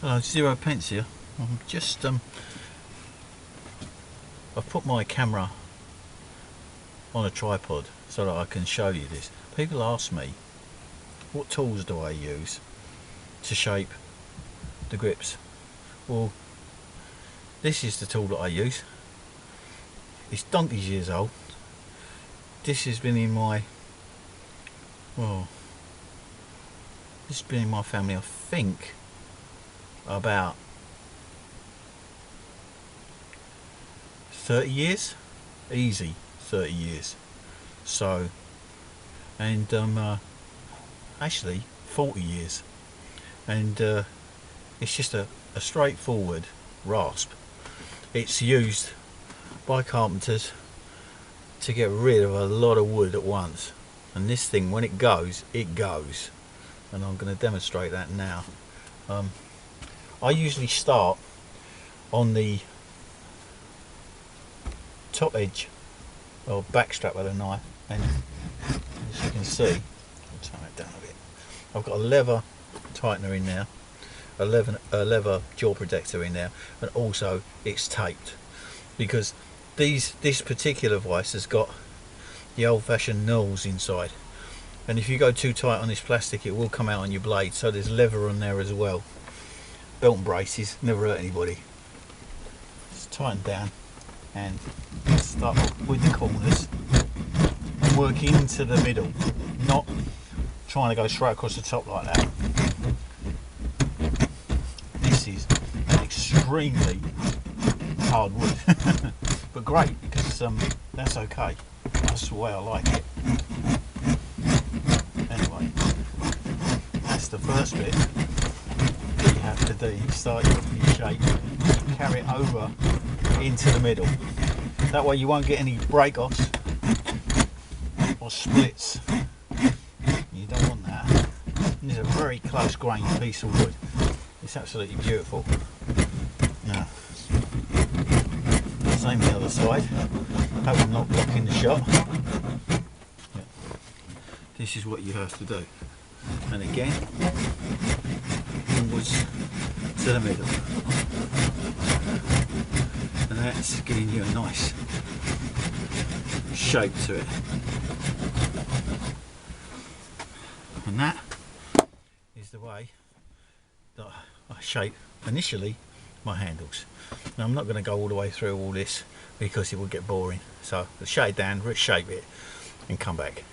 Hello, Zero Pence here. I'm just I've put my camera on a tripod so that I can show you this. People ask me what tools do I use to shape the grips. Well, this is the tool that I use. It's donkey's years old. This has been in my this has been in my family, I think, about 30 years, easy 30 years. So, and actually 40 years, and it's just a straightforward rasp. It's used by carpenters to get rid of a lot of wood at once, and this thing, when it goes, and I'm going to demonstrate that now. I usually start on the top edge or back strap of the knife, and as you can see, I'll turn it down a bit, I've got a leather tightener in there, a leather jaw protector in there, and also it's taped because this particular vise has got the old-fashioned knurls inside, and if you go too tight on this plastic it will come out on your blade, so there's leather on there as well. Belt and braces, never hurt anybody. Just tighten down and start with the corners and work into the middle, not trying to go straight across the top like that. This is an extremely hard wood, but great because that's okay. That's the way I like it. Anyway, that's the first bit. You have to do, you start your shape, carry it over into the middle, that way you won't get any break-offs or splits. You don't want that. And this is a very close grained piece of wood, it's absolutely beautiful. Now same the other side, hope I'm not blocking the shot. Yeah. This is what you have to do, and again onwards to the middle, and that's giving you a nice shape to it, and that is the way that I shape initially my handles. Now I'm not going to go all the way through all this because it will get boring, so I'll shut it down, reshape it and come back.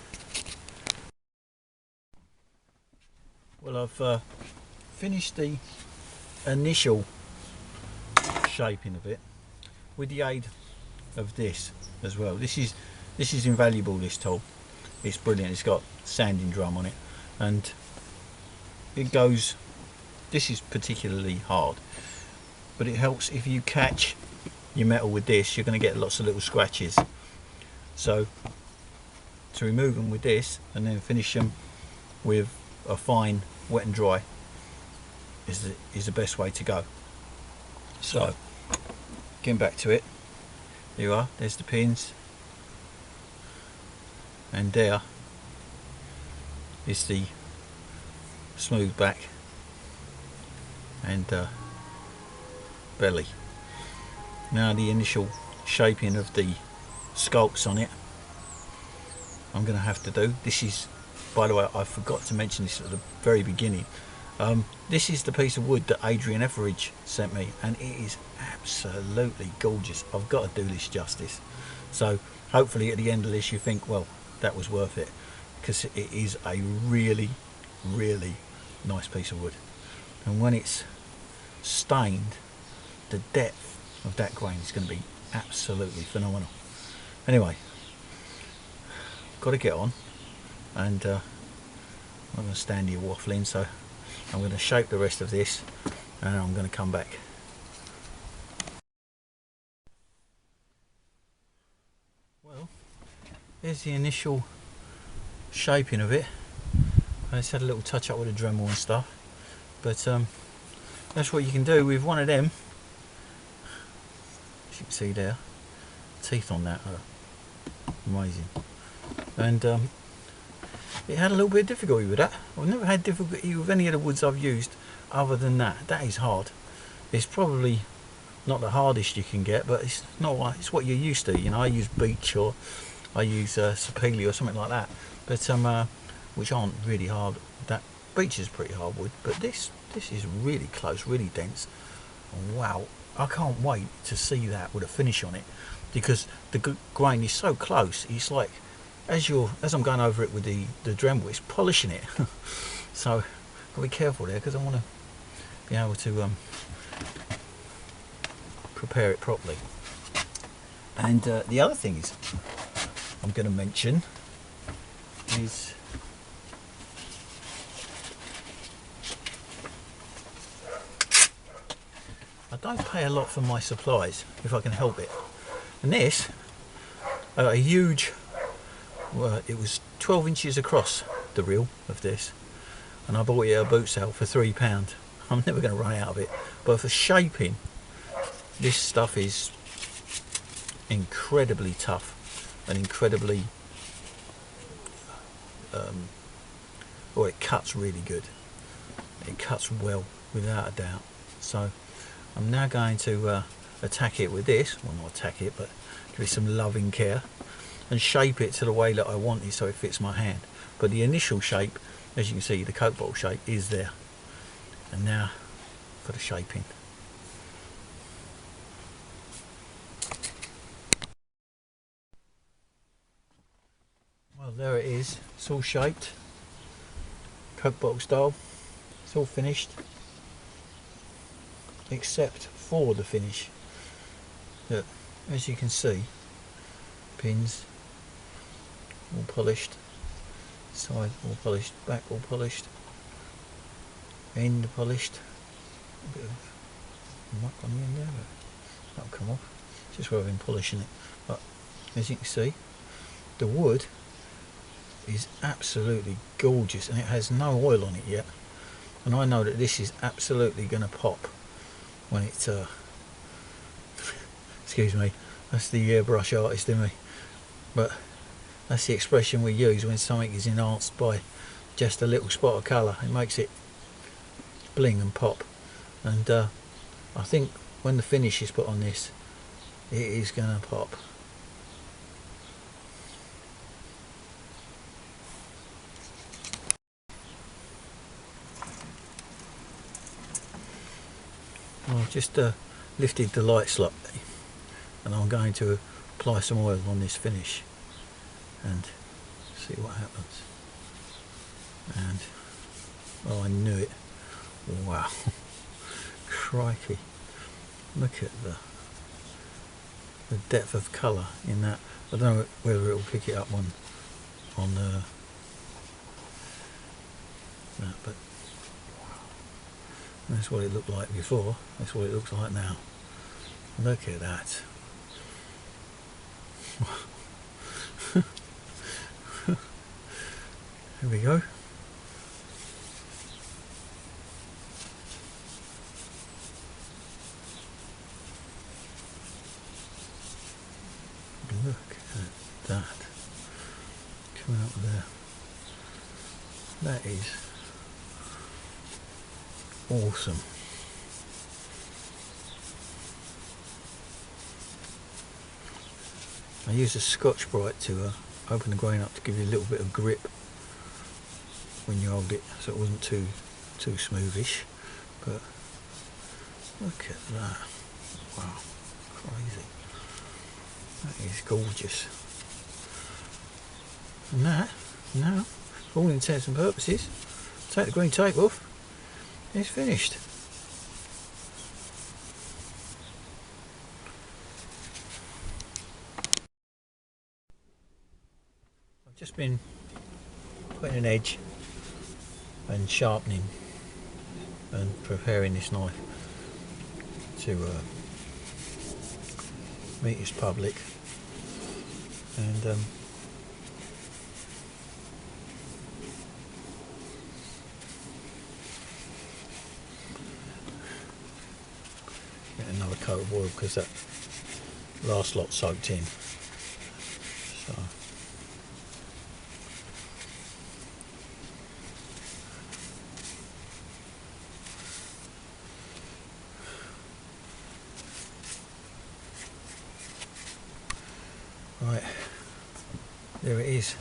Well, I've finished the initial shaping of it with the aid of this as well. This is invaluable, this tool. It's brilliant. It's got sanding drum on it, and it goes, this is particularly hard, but it helps if you catch your metal with this, you're going to get lots of little scratches. So to remove them with this and then finish them with a fine wet and dry is the best way to go. So getting back to it, there you are, there's the pins, and there is the smooth back and belly. Now the initial shaping of the sculpts on it I'm going to have to do. This is, by the way, I forgot to mention this at the very beginning, this is the piece of wood that Adrian Etheridge sent me, and it is absolutely gorgeous. I've got to do this justice, so hopefully at the end of this you think, well, that was worth it, because it is a really nice piece of wood, and when it's stained, the depth of that grain is going to be absolutely phenomenal. Anyway, got to get on, and I'm going to stand here waffling, so I'm going to shape the rest of this and I'm going to come back. Well, here's the initial shaping of it. I just had a little touch up with the Dremel and stuff, but that's what you can do with one of them. As you can see there, teeth on that are amazing, and it had a little bit of difficulty with that. I've never had difficulty with any of the woods I've used other than that, that is hard. It's probably not the hardest you can get, but it's not what, it's what you're used to. You know, I use beech or I use sapele or something like that, but which aren't really hard. That beech is pretty hard wood, but this is really close, really dense. Wow, I can't wait to see that with a finish on it, because the grain is so close. It's like as I'm going over it with the Dremel, it's polishing it. So I'll be careful there, because I want to be able to prepare it properly. And the other thing is I'm going to mention is I don't pay a lot for my supplies if I can help it. And this, a huge, well, it was 12 inches across, the reel of this, and I bought it at a boot sale for £3. I'm never going to run out of it. But for shaping, this stuff is incredibly tough and incredibly well, it cuts really good. It cuts well, without a doubt. So I'm now going to attack it with this, well, not attack it, but give it some loving care and shape it to the way that I want it so it fits my hand. But the initial shape, as you can see, the Coke bottle shape is there. And now for the shaping. Well, there it is. It's all shaped, Coke bottle style. It's all finished, except for the finish. Look, as you can see, pins all polished, side all polished, back all polished, end polished. A bit of muck on the end there, but that'll come off. It's just where I've been polishing it. But as you can see, the wood is absolutely gorgeous, and it has no oil on it yet. And I know that this is absolutely going to pop when it excuse me, that's the airbrush artist in me, but that's the expression we use when something is enhanced by just a little spot of colour. It makes it bling and pop. And I think when the finish is put on this, it is going to pop. I've just lifted the light slightly, and I'm going to apply some oil on this finish and see what happens. And oh, I knew it. Wow. Crikey, look at the depth of colour in that. I don't know whether it will pick it up on that, but that's what it looked like before. That's what it looks like now. Look at that. Here we go. Look at that. Coming up there. That is awesome. I use a Scotch-Brite to open the grain up to give you a little bit of grip when you hold it, so it wasn't too smoothish. But look at that. Wow, crazy. That is gorgeous. And that, now, for all intents and purposes, take the green tape off, it's finished. I've just been putting an edge and sharpening and preparing this knife to meet its public, and get another coat of oil because that last lot soaked in. So there it is,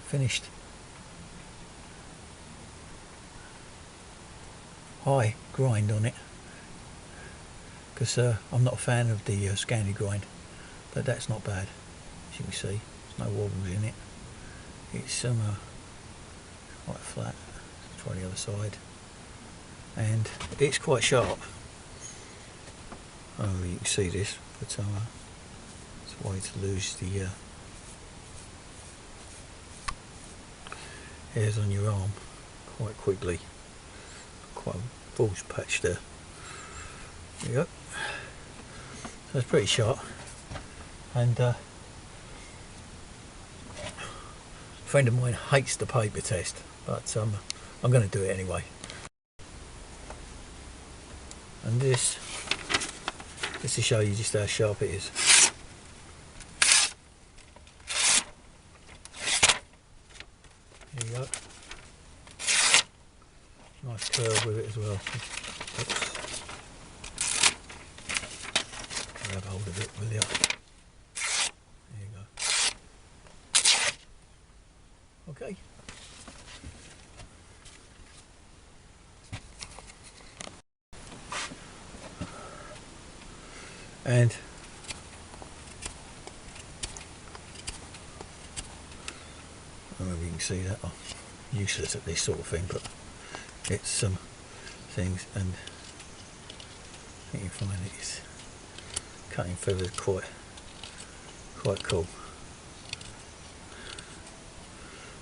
finished. High grind on it, because I'm not a fan of the Scandi grind, but that's not bad. As you can see, there's no wobbles in it. It's quite flat. Let's try the other side, and it's quite sharp. Oh, you can see this, but it's a way to lose the hairs on your arm quite quickly. Quite a bulge patch there. There you go. So it's pretty sharp, and a friend of mine hates the paper test, but I'm going to do it anyway. And this, just to show you just how sharp it is. There you go. Nice curve with it as well. Oops. Grab hold of it, will you? There you go. Okay. And I don't know if you can see that. I'm useless at this sort of thing, but it's some things, and I think you find it's cutting feathers quite cool.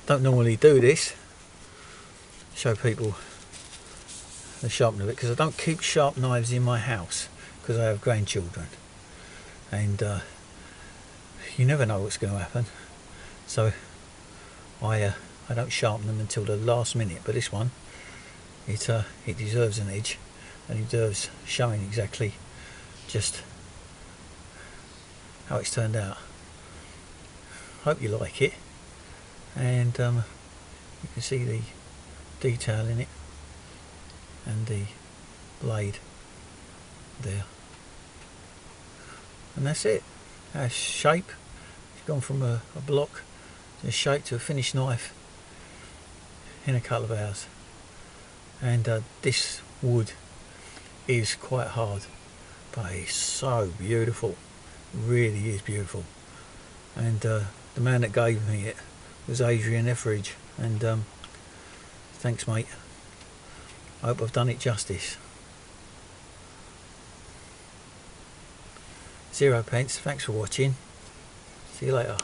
Don't normally do this, show people the sharpening of it, because I don't keep sharp knives in my house because I have grandchildren, and you never know what's going to happen, so I don't sharpen them until the last minute. But this one, it deserves an edge, and it deserves showing exactly just how it's turned out. Hope you like it, and you can see the detail in it and the blade there, and that's it. Our shape, it's gone from a block to a shape to a finished knife in a couple of hours. And this wood is quite hard, but it's so beautiful. It really is beautiful. And the man that gave me it was Adrian Etheridge, and thanks mate. I hope I've done it justice. 0 pence, thanks for watching. See you later.